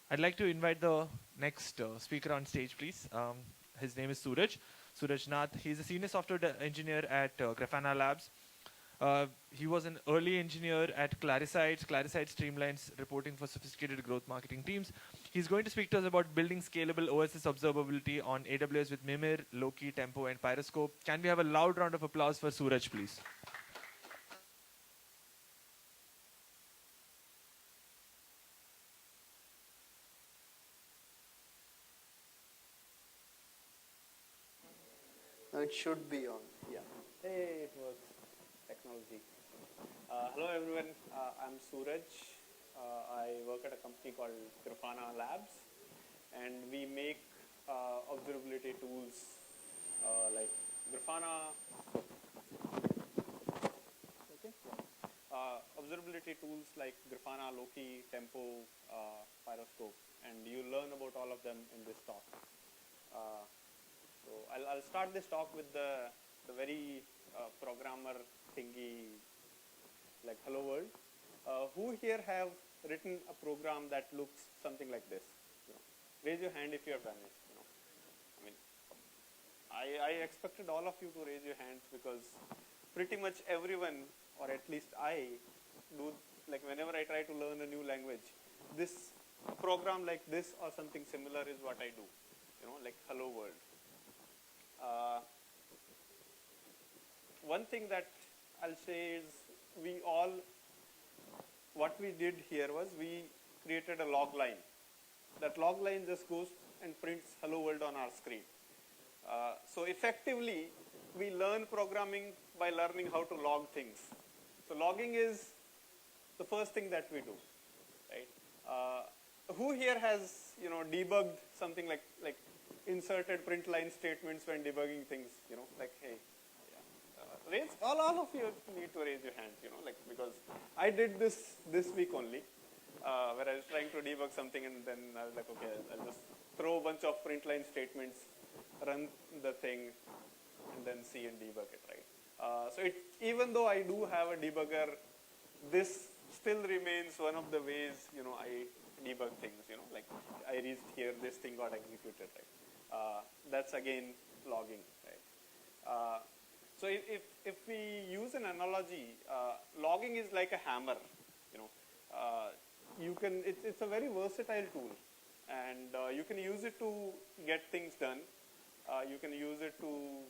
I'd like to invite the next speaker on stage, please. His name is Suraj. Suraj Nath. He's a senior software engineer at Grafana Labs. He was an early engineer at Clarisites. Clarisites streamlines reporting for sophisticated growth marketing teams. He's going to speak to us about building scalable OSS observability on AWS with Mimir, Loki, Tempo, and Pyroscope. Can we have a loud round of applause for Suraj, please? It should be on. Yeah. Hey, it works. Technology. Hello, everyone. I'm Suraj. I work at a company called Grafana Labs, and we make observability tools like Grafana. Okay. Observability tools like Grafana, Loki, Tempo, Pyroscope, and you learn about all of them in this talk. So I'll start this talk with the very programmer thingy, like hello world. Who here have written a program that looks something like this? You know, raise your hand if you have done it. You know, I mean, I expected all of you to raise your hands because pretty much everyone, or at least I, do, like whenever I try to learn a new language, this program like this or something similar is what I do. You know, like hello world. One thing that I'll say is what we did here was we created a log line. That log line just goes and prints hello world on our screen. So effectively, we learn programming by learning how to log things. So logging is the first thing that we do, right? Who here has, you know, debugged something like inserted print line statements when debugging things, you know, like, hey, yeah. Raise, all of you need to raise your hands, you know, like, because I did this week only, where I was trying to debug something and then I was like, okay, I'll just throw a bunch of print line statements, run the thing, and then see and debug it, right? So even though I do have a debugger, this still remains one of the ways, you know, I debug things, you know, like I reached here, this thing got executed, right? That's again logging, right? So if we use an analogy, logging is like a hammer, you know. It's a very versatile tool, and you can use it to get things done. You can use it to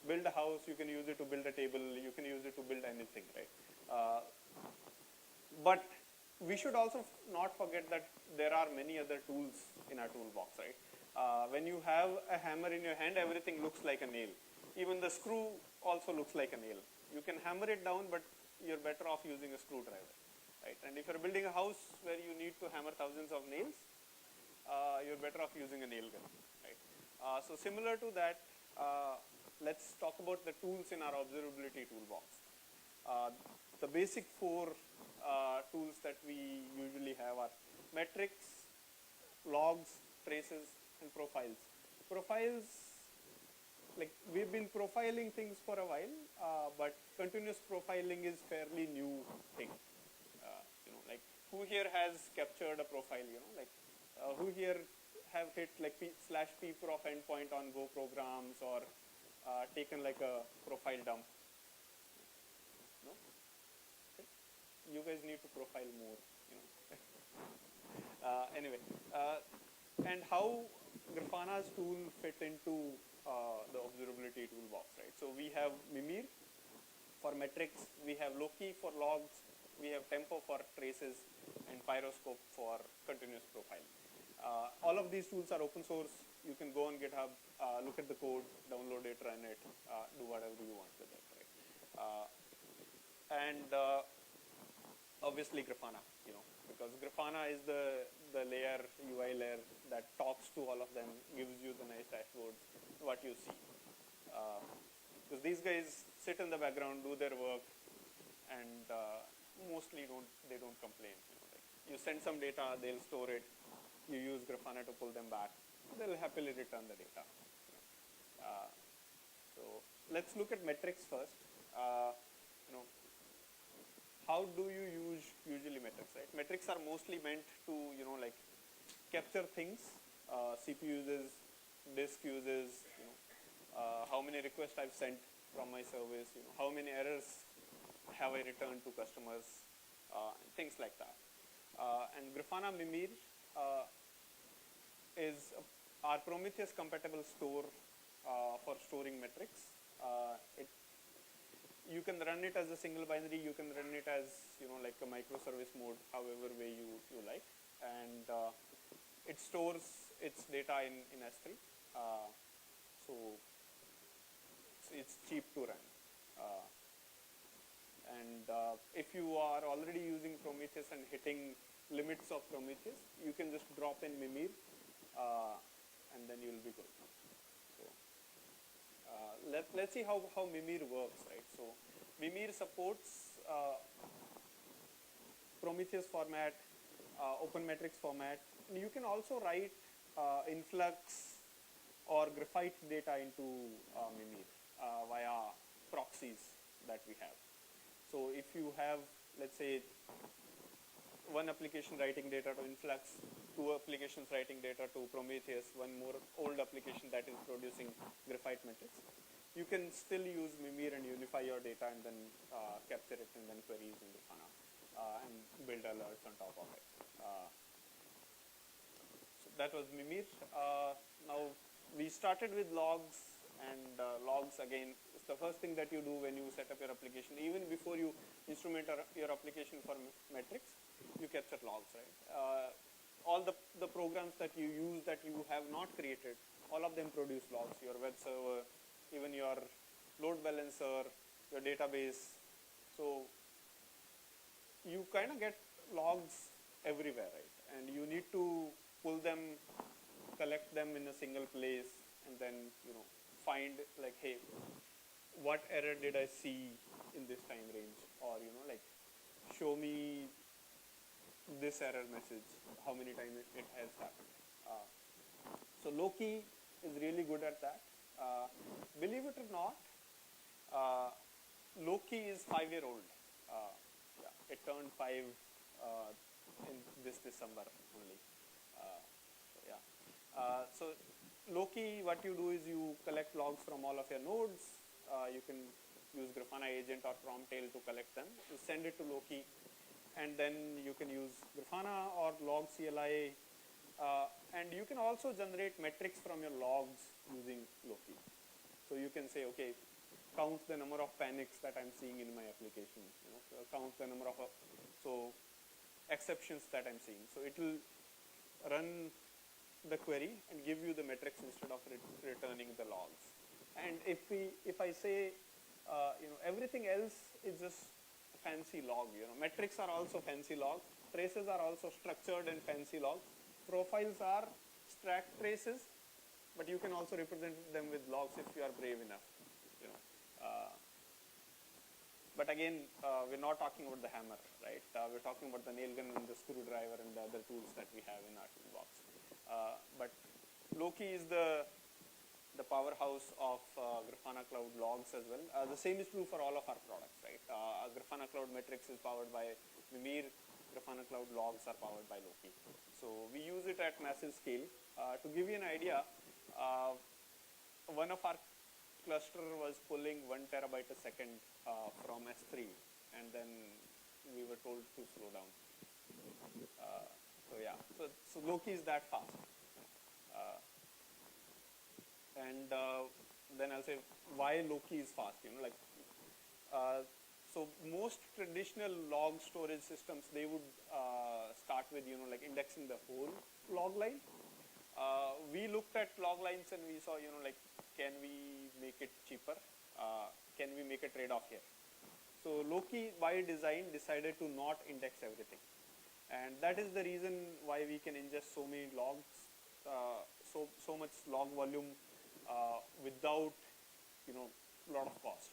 build a house. You can use it to build a table. You can use it to build anything, right? But we should also not forget that there are many other tools in our toolbox, right? When you have a hammer in your hand, everything looks like a nail. Even the screw also looks like a nail. You can hammer it down, but you're better off using a screwdriver, right? And if you're building a house where you need to hammer thousands of nails, you're better off using a nail gun, right? So similar to that, let's talk about the tools in our observability toolbox. The basic four tools that we usually have are metrics, logs, traces, and profiles. Profiles, like we've been profiling things for a while, but continuous profiling is fairly new thing. You know, like who here has captured a profile? You know, like who here have hit like /p_prof endpoint on Go programs or taken like a profile dump? No. Okay. You guys need to profile more. You know. Anyway, and how Grafana's tool fit into the observability toolbox, right? So we have Mimir for metrics, we have Loki for logs, we have Tempo for traces, and Pyroscope for continuous profiling. All of these tools are open source. You can go on GitHub, look at the code, download it, run it, do whatever you want with it, right? And obviously Grafana, you know, because Grafana is the layer, UI layer that talks to all of them, gives you the nice dashboards, what you see. Because these guys sit in the background, do their work, and mostly they don't complain. You know, like you send some data, they'll store it. You use Grafana to pull them back. They'll happily return the data. So let's look at metrics first. You know, how do you use usually metrics, right? Metrics are mostly meant to, you know, like capture things, CPU uses, disk uses, how many requests I've sent from my service, how many errors have I returned to customers, things like that. And Grafana Mimir is our Prometheus compatible store for storing metrics. You can run it as a single binary, you can run it as like a microservice mode, however way you like, and it stores its data in S3, so it's cheap to run. And if you are already using Prometheus and hitting limits of Prometheus, you can just drop in Mimir, and then you'll be good. So let's see how Mimir works, right? So Mimir supports Prometheus format, open metrics format. You can also write influx or graphite data into Mimir via proxies that we have. So if you have, let's say, one application writing data to influx, two applications writing data to Prometheus, one more old application that is producing graphite metrics, you can still use Mimir and unify your data and then capture it and then query using Grafana and build alerts on top of it. So that was Mimir. Now we started with logs, and logs again is the first thing that you do when you set up your application. Even before you instrument your application for metrics, you capture logs, right? All the programs that you use that you have not created, all of them produce logs. Your web server, even your load balancer, your database. So you kind of get logs everywhere, right? And you need to pull them, collect them in a single place, and then find like, hey, what error did I see in this time range, or like show me this error message, how many times it has happened. So Loki is really good at that. Believe it or not, Loki is 5-year-old. Yeah, it turned 5 in this December only. So yeah. So Loki, what you do is you collect logs from all of your nodes. You can use Grafana agent or Promptail to collect them. You send it to Loki, and then you can use Grafana or log CLI. And you can also generate metrics from your logs using Loki. So you can say, okay, count the number of panics that I'm seeing in my application. Count the number of exceptions that I'm seeing. So it will run the query and give you the metrics instead of returning the logs. And if I say everything else is just fancy log. Metrics are also fancy logs. Traces are also structured and fancy logs. Profiles are stacked traces, but you can also represent them with logs if you are brave enough. But again, we're not talking about the hammer, right? We're talking about the nail gun and the screwdriver and the other tools that we have in our toolbox. But Loki is the powerhouse of Grafana Cloud logs as well. The same is true for all of our products, right? Grafana Cloud Metrics is powered by Mimir. Grafana Cloud logs are powered by Loki. So we use it at massive scale. To give you an idea, one of our cluster was pulling 1 terabyte a second from S3, and then we were told to slow down. So yeah, so Loki is that fast. And then I'll say why Loki is fast. So most traditional log storage systems, they would start with like indexing the whole log line. We looked at log lines and we saw like, can we make it cheaper? Can we make a trade-off here? So Loki by design decided to not index everything, and that is the reason why we can ingest so many logs, so much log volume without lot of cost.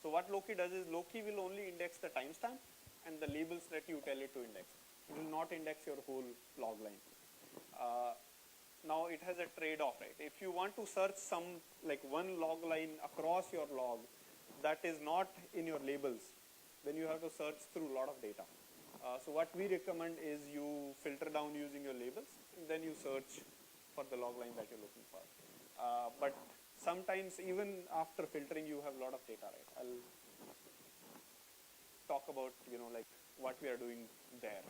So what Loki does is Loki will only index the timestamp and the labels that you tell it to index. It will not index your whole log line. Now it has a trade-off, right? If you want to search like one log line across your log that is not in your labels, then you have to search through a lot of data. So what we recommend is you filter down using your labels, and then you search for the log line that you're looking for. But sometimes even after filtering, you have a lot of data, right? I'll talk about, like what we are doing there.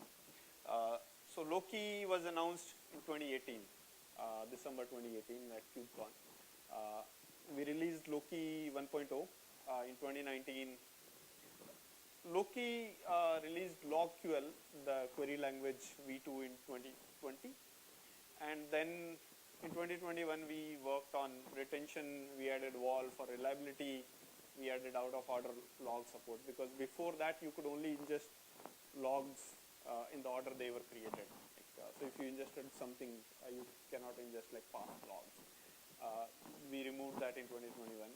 So Loki was announced in 2018, December 2018 at KubeCon. We released Loki 1.0 in 2019. Loki released LogQL, the query language v2 in 2020. And then in 2021, we worked on retention. We added wall for reliability. We added out of order log support, because before that you could only ingest logs in the order they were created. So if you ingested something, you cannot ingest like past logs. We removed that in 2021.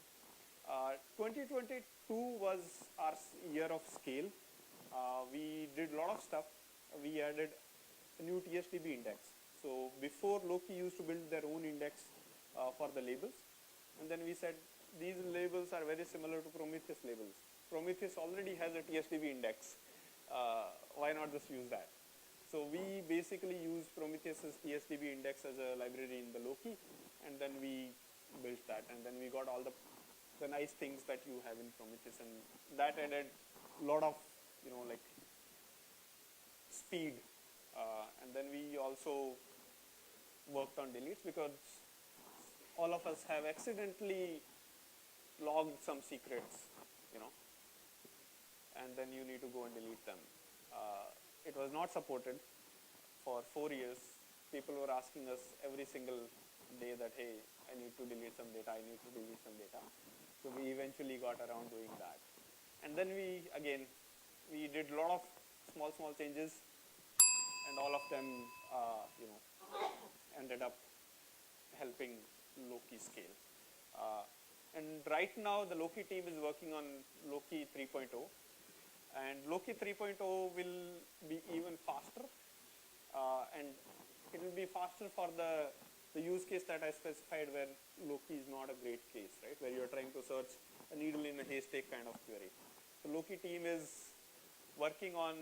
2022 was our year of scale. We did a lot of stuff. We added a new TSDB index. So before, Loki used to build their own index for the labels. And then we said, these labels are very similar to Prometheus labels. Prometheus already has a TSDB index. Why not just use that? So we basically used Prometheus's TSDB index as a library in the Loki, and then we built that. And then we got all the nice things that you have in Prometheus, and that added a lot of, like speed. And then we also worked on deletes, because all of us have accidentally logged some secrets, and then you need to go and delete them. It was not supported for 4 years. People were asking us every single day that, hey, I need to delete some data, I need to delete some data. So we eventually got around doing that. And then we did a lot of small changes, and all of them, ended up helping Loki scale. And right now, the Loki team is working on Loki 3.0. And Loki 3.0 will be even faster. And it will be faster for the use case that I specified, where Loki is not a great case, right? Where you're trying to search a needle in a haystack kind of query. The Loki team is working on,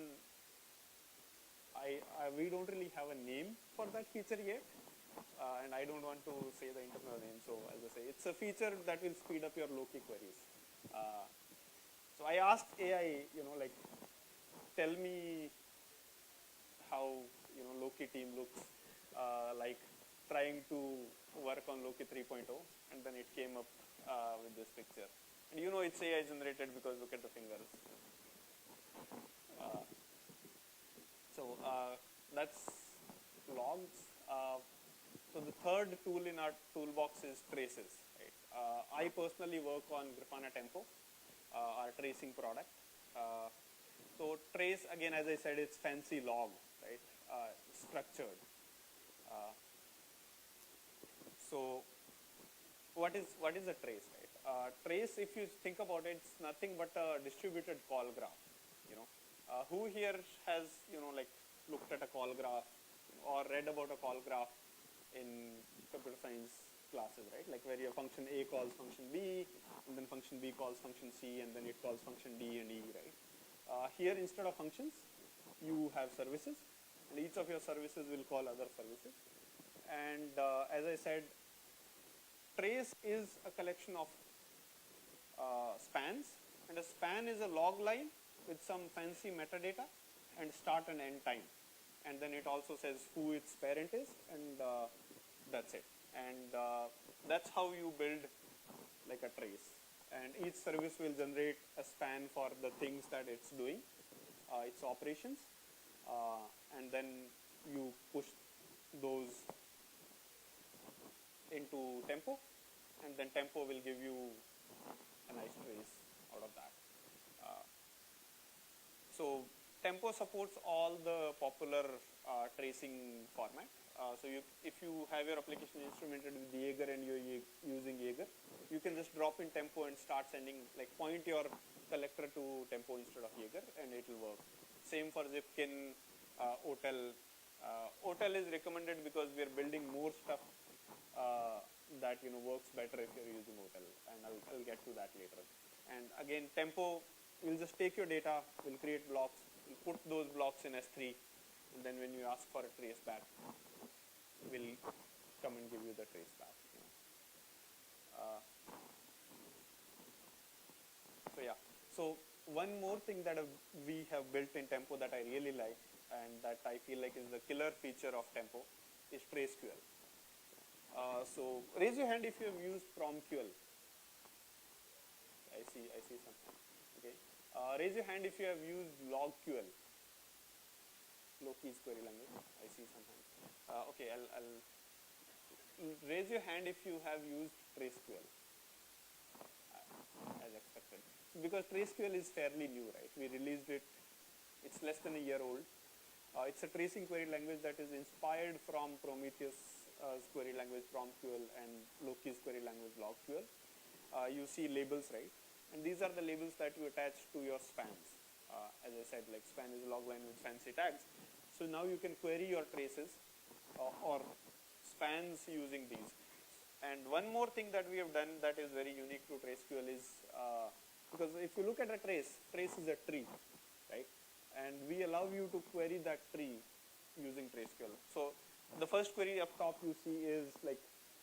we don't really have a name for that feature yet. And I don't want to say the internal name, so as I say, it's a feature that will speed up your Loki queries. So I asked AI, like, tell me how, Loki team looks like trying to work on Loki 3.0, and then it came up with this picture. And it's AI generated, because look at the fingers. So that's logs. So the third tool in our toolbox is traces. Right? I personally work on Grafana Tempo, our tracing product. So trace, again, as I said, it's fancy log, right? Structured. So what is a trace, right? Trace, if you think about it, it's nothing but a distributed call graph. Who here has like looked at a call graph or read about a call graph in computer science classes, right? Like where your function A calls function B, and then function B calls function C, and then it calls function D and E, right? Here, instead of functions, you have services, and each of your services will call other services. And as I said, trace is a collection of spans, and a span is a log line with some fancy metadata and start and end time. And then it also says who its parent is, and that's it. And that's how you build like a trace. And each service will generate a span for the things that it's doing, its operations, and then you push those into Tempo, and then Tempo will give you a nice trace out of that. So Tempo supports all the popular tracing format. So if you have your application instrumented with Jaeger and you're using Jaeger, you can just drop in Tempo and start sending, like point your collector to Tempo instead of Jaeger, and it will work. Same for Zipkin, OTel. OTel is recommended because we are building more stuff that works better if you're using OTel, and I'll get to that later. And again, Tempo will just take your data, will create blocks, We'll put those blocks in S3, and then when you ask for a trace back, we'll come and give you the trace back. So yeah. So one more thing that we have built in Tempo that I really like and that I feel like is the killer feature of Tempo is TraceQL. So raise your hand if you have used PromQL. I see some hands. Okay. Raise your hand if you have used LogQL. Loki's query language. I see some hands. Okay, I'll raise your hand if you have used TraceQL. As expected. So because TraceQL is fairly new, right? We released it. It's less than a year old. It's a tracing query language that is inspired from Prometheus' query language PromQL and Loki's query language LogQL. You see labels, right? And these are the labels that you attach to your spans. As I said, like span is a log line with fancy tags. So now you can query your traces or spans using these. And one more thing that we have done that is very unique to TraceQL is, because if you look at a trace is a tree, right? And we allow you to query that tree using TraceQL. So the first query up top you see is like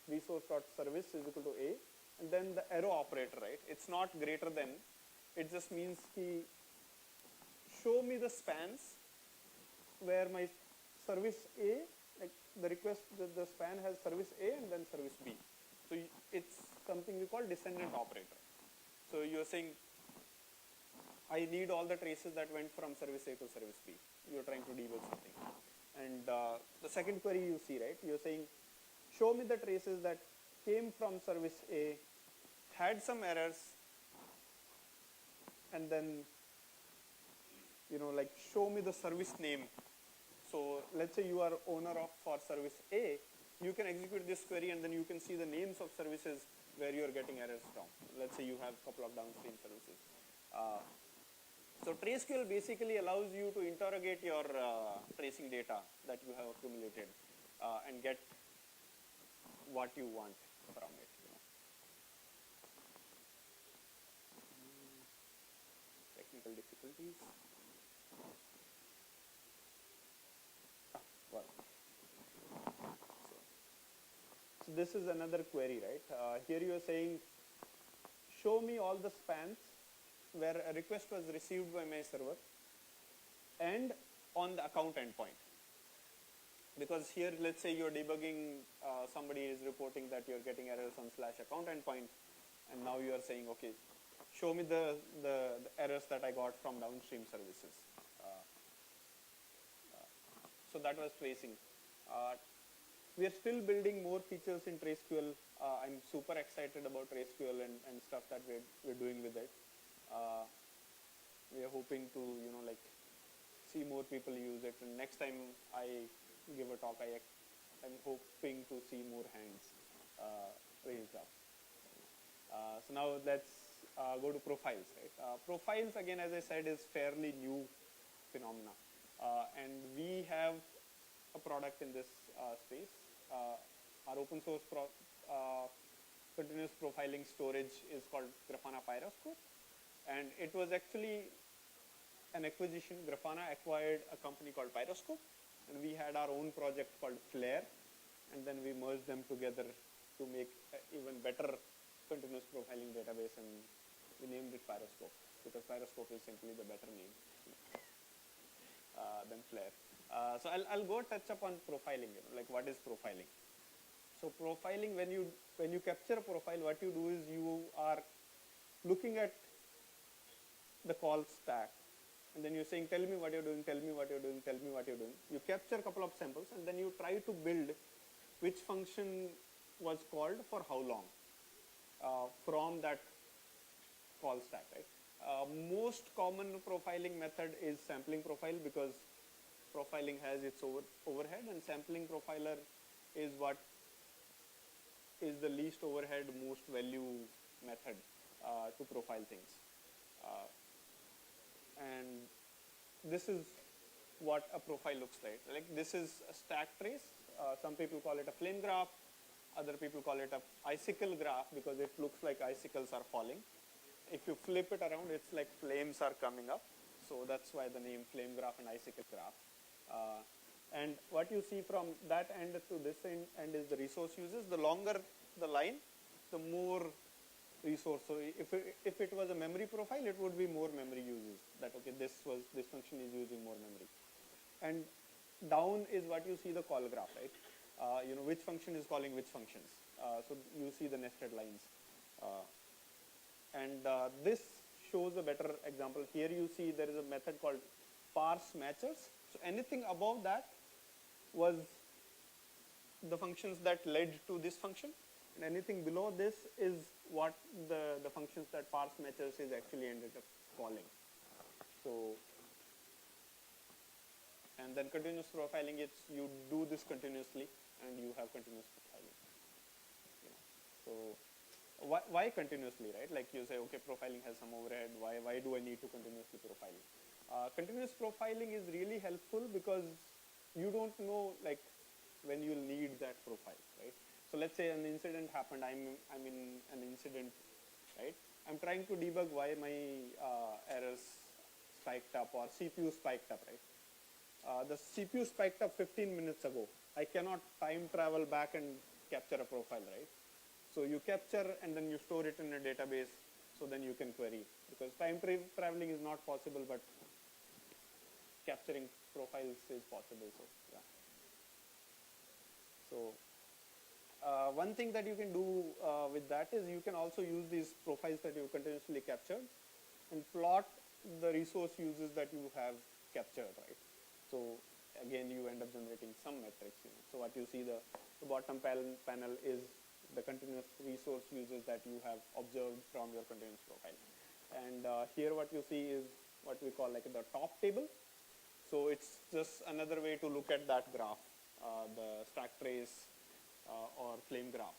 resource.service is equal to A, and then the arrow operator, right? It's not greater than, it just means show me the spans where my service A, like the request, the span has service A and then service B. So it's something we call descendant operator. So you're saying, I need all the traces that went from service A to service B. You're trying to debug something. And the second query you see, right? You're saying, show me the traces that came from service A, had some errors, and then, like show me the service name. So let's say you are owner of for service A, you can execute this query and then you can see the names of services where you're getting errors from. Let's say you have a couple of downstream services. So TraceQL basically allows you to interrogate your tracing data that you have accumulated and get what you want from it. Technical difficulties. So this is another query, right? Here you are saying, show me all the spans where a request was received by my server and on the account endpoint. Because here, let's say you're debugging, somebody is reporting that you're getting errors on /account endpoint, and now you are saying, okay, show me the errors that I got from downstream services. So that was tracing. We are still building more features in TraceQL. I'm super excited about TraceQL and stuff that we're doing with it. We are hoping to, see more people use it. And next time I give a talk, I'm hoping to see more hands raised up. So now let's go to profiles, right? Profiles, again, as I said, is fairly new phenomena. And we have a product in this space. Our open source continuous profiling storage is called Grafana Pyroscope. And it was actually an acquisition. Grafana acquired a company called Pyroscope. And we had our own project called Flare. And then we merged them together to make an even better continuous profiling database. And we named it Pyroscope because Pyroscope is simply the better name than Flare. So I'll go touch upon profiling, like what is profiling. So profiling, when you capture a profile, what you do is you are looking at the call stack, and then you're saying, tell me what you're doing, tell me what you're doing, tell me what you're doing. You capture a couple of samples, and then you try to build which function was called for how long from that call stack, right? Most common profiling method is sampling profile because profiling has its overhead, and sampling profiler is what is the least overhead, most value method to profile things. And this is what a profile looks like. Like this is a stack trace. Some people call it a flame graph. Other people call it a icicle graph because it looks like icicles are falling. If you flip it around, it's like flames are coming up. So that's why the name flame graph and icicle graph. And what you see from that end to this end is the resource uses. The longer the line, the more resource. So if it was a memory profile, it would be more memory uses. That okay, this function is using more memory. And down is what you see the call graph, right? Which function is calling which functions. So you see the nested lines. This shows a better example. Here you see there is a method called parse matchers. So anything above that was the functions that led to this function, and anything below this is what the functions that parse matchers is actually ended up calling. So, and then continuous profiling, it's you do this continuously and you have continuous profiling. So why continuously, right? Like you say, okay, profiling has some overhead. Why do I need to continuously profile? Continuous profiling is really helpful because you don't know like when you'll need that profile, right? So let's say an incident happened. I'm in an incident, right? I'm trying to debug why my errors spiked up or CPU spiked up, right? The CPU spiked up 15 minutes ago. I cannot time travel back and capture a profile, right? So you capture and then you store it in a database, so then you can query. Because time traveling is not possible, but capturing profiles is possible. So yeah. So one thing that you can do with that is you can also use these profiles that you continuously captured and plot the resource uses that you have captured, right? So again, you end up generating some metrics. So what you see, the bottom panel is the continuous resource uses that you have observed from your continuous profile. And here what you see is what we call like the top table. So it's just another way to look at that graph, the stack trace or flame graph,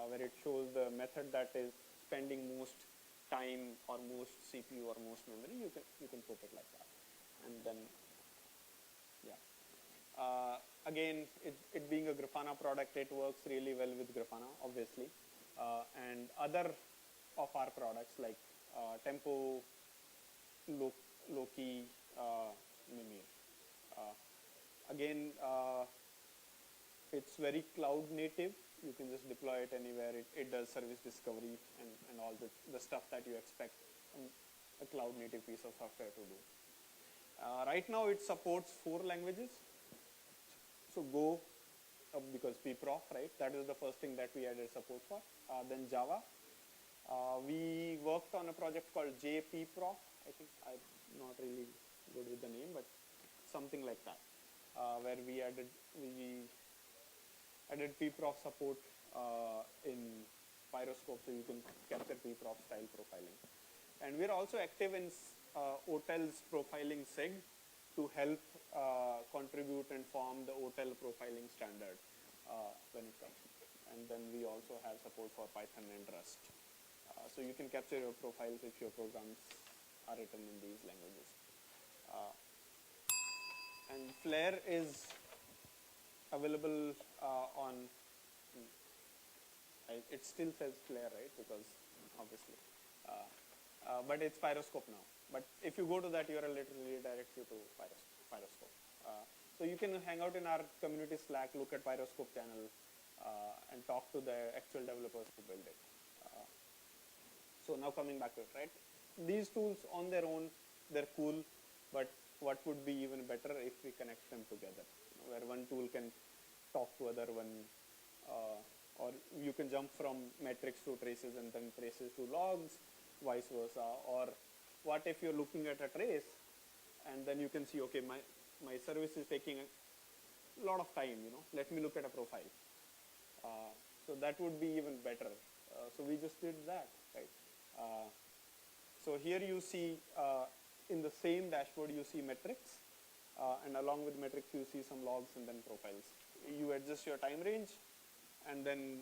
where it shows the method that is spending most time or most CPU or most memory. You can put it like that. And then, yeah. Again, it being a Grafana product, it works really well with Grafana, obviously. And other of our products like Tempo, Loki, Mimir. Again, it's very cloud native. You can just deploy it anywhere. It does service discovery and all the stuff that you expect a cloud native piece of software to do. Right now, it supports 4 languages. So Go, because pprof, right? That is the first thing that we added support for. Then Java. We worked on a project called jpprof. I think I'm not really good with the name, but something like that, where we added pprof support in Pyroscope, so you can capture pprof style profiling. And we're also active in OTel's profiling seg to help contribute and form the OTel profiling standard when it comes. And then we also have support for Python and Rust. So you can capture your profiles if your programs are written in these languages. And Flare is available on, it still says Flare, right? Because obviously, but it's Pyroscope now. But if you go to that URL, it will redirect you to Pyroscope. So you can hang out in our community Slack, look at Pyroscope channel, and talk to the actual developers who build it. So now coming back to it, right? These tools on their own, they're cool, but what would be even better if we connect them together, where one tool can talk to other one, or you can jump from metrics to traces and then traces to logs, vice versa. Or what if you're looking at a trace and then you can see, okay, my service is taking a lot of time, let me look at a profile. So that would be even better. So we just did that, right? So here you see, in the same dashboard, you see metrics, and along with metrics, you see some logs and then profiles. You adjust your time range, and then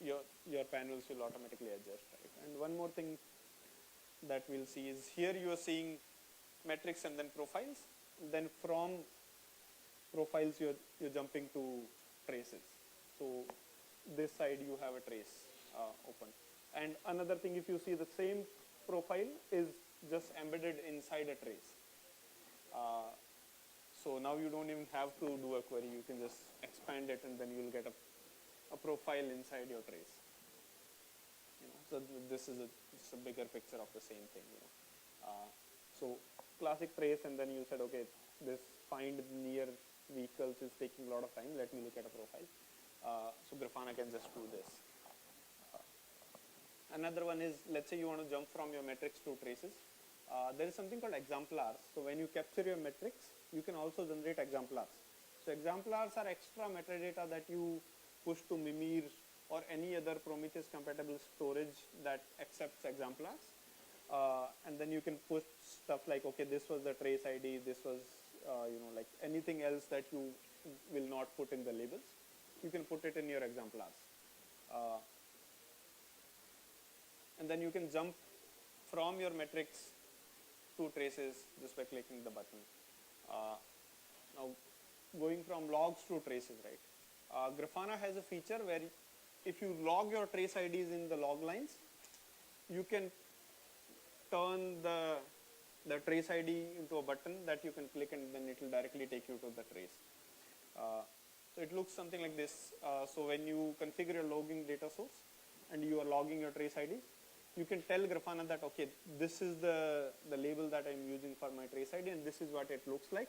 your panels will automatically adjust, right? And one more thing that we'll see is here you are seeing metrics and then profiles. Then from profiles, you're jumping to traces. So this side you have a trace open. And another thing, if you see the same profile is just embedded inside a trace. So now you don't even have to do a query. You can just expand it, and then you'll get a profile inside your trace. So this is just a bigger picture of the same thing. So classic trace, and then you said, okay, this find near vehicles is taking a lot of time. Let me look at a profile. So Grafana can just do this. Another one is, let's say you want to jump from your metrics to traces. There is something called exemplars. So when you capture your metrics, you can also generate exemplars. So exemplars are extra metadata that you push to Mimir or any other Prometheus compatible storage that accepts exemplars. And then you can put stuff like, okay, this was the trace ID, this was, like anything else that you will not put in the labels. You can put it in your exemplars. And then you can jump from your metrics to traces just by clicking the button. Now, going from logs to traces, right? Grafana has a feature where if you log your trace IDs in the log lines, you can turn the trace ID into a button that you can click, and then it will directly take you to the trace. So it looks something like this. So when you configure your logging data source and you are logging your trace IDs, you can tell Grafana that, okay, this is the label that I'm using for my trace ID, and this is what it looks like,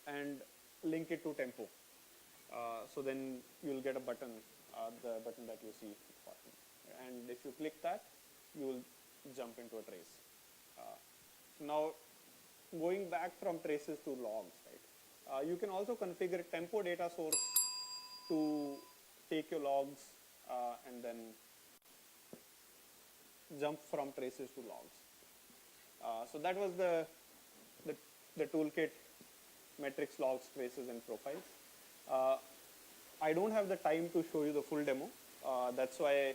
and link it to tempo. So then you'll get a button, the button that you see. And if you click that, you will jump into a trace. Now, going back from traces to logs, right? You can also configure tempo data source to take your logs and then jump from traces to logs. So that was the toolkit: metrics, logs, traces, and profiles. I don't have the time to show you the full demo. That's why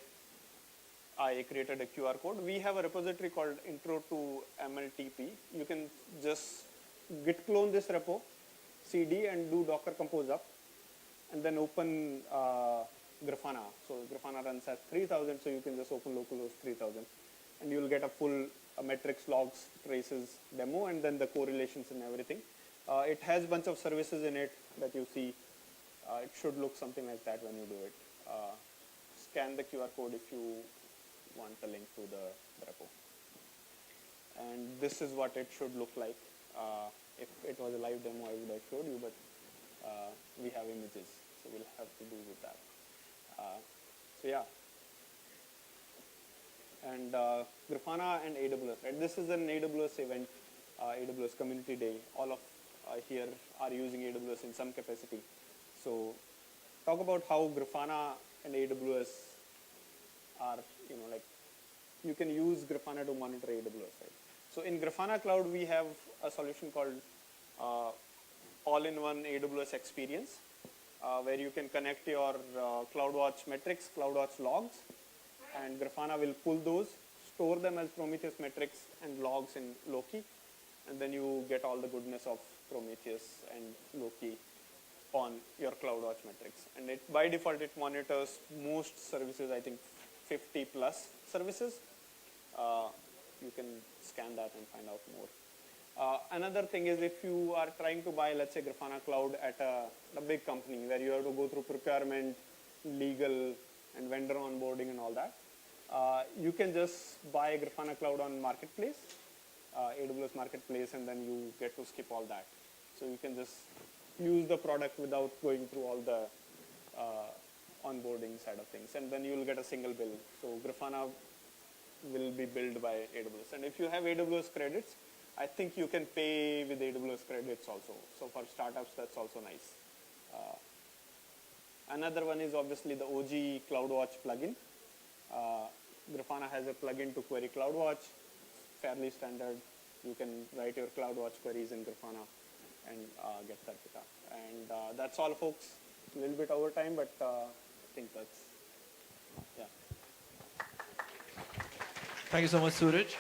I created a QR code. We have a repository called Intro to MLTP. You can just git clone this repo, cd, and do Docker compose up, and then open Grafana. So Grafana runs at 3000, so you can just open localhost 3000, and you will get a full metrics, logs, traces demo, and then the correlations and everything. It has a bunch of services in it that you see. It should look something like that when you do it. Scan the QR code if you want a link to the repo. And this is what it should look like. If it was a live demo, I would have showed you, but we have images, so we'll have to do with that. So yeah. And Grafana and AWS, right? This is an AWS event, AWS Community Day. All of here are using AWS in some capacity. So talk about how Grafana and AWS are, like you can use Grafana to monitor AWS, right? So in Grafana Cloud, we have a solution called all-in-one AWS experience, where you can connect your CloudWatch metrics, CloudWatch logs, and Grafana will pull those, store them as Prometheus metrics and logs in Loki, and then you get all the goodness of Prometheus and Loki on your CloudWatch metrics. And it, by default, it monitors most services, I think 50 plus services. You can scan that and find out more. Another thing is, if you are trying to buy, let's say, Grafana Cloud at a big company where you have to go through procurement, legal, and vendor onboarding and all that, you can just buy Grafana Cloud on Marketplace, AWS Marketplace, and then you get to skip all that. So you can just use the product without going through all the onboarding side of things, and then you will get a single bill. So Grafana will be billed by AWS. And if you have AWS credits, I think you can pay with AWS credits also. So for startups, that's also nice. Another one is obviously the OG CloudWatch plugin. Grafana has a plugin to query CloudWatch, fairly standard. You can write your CloudWatch queries in Grafana and get that data. And that's all, folks. A little bit over time, but I think that's, yeah. Thank you so much, Suraj.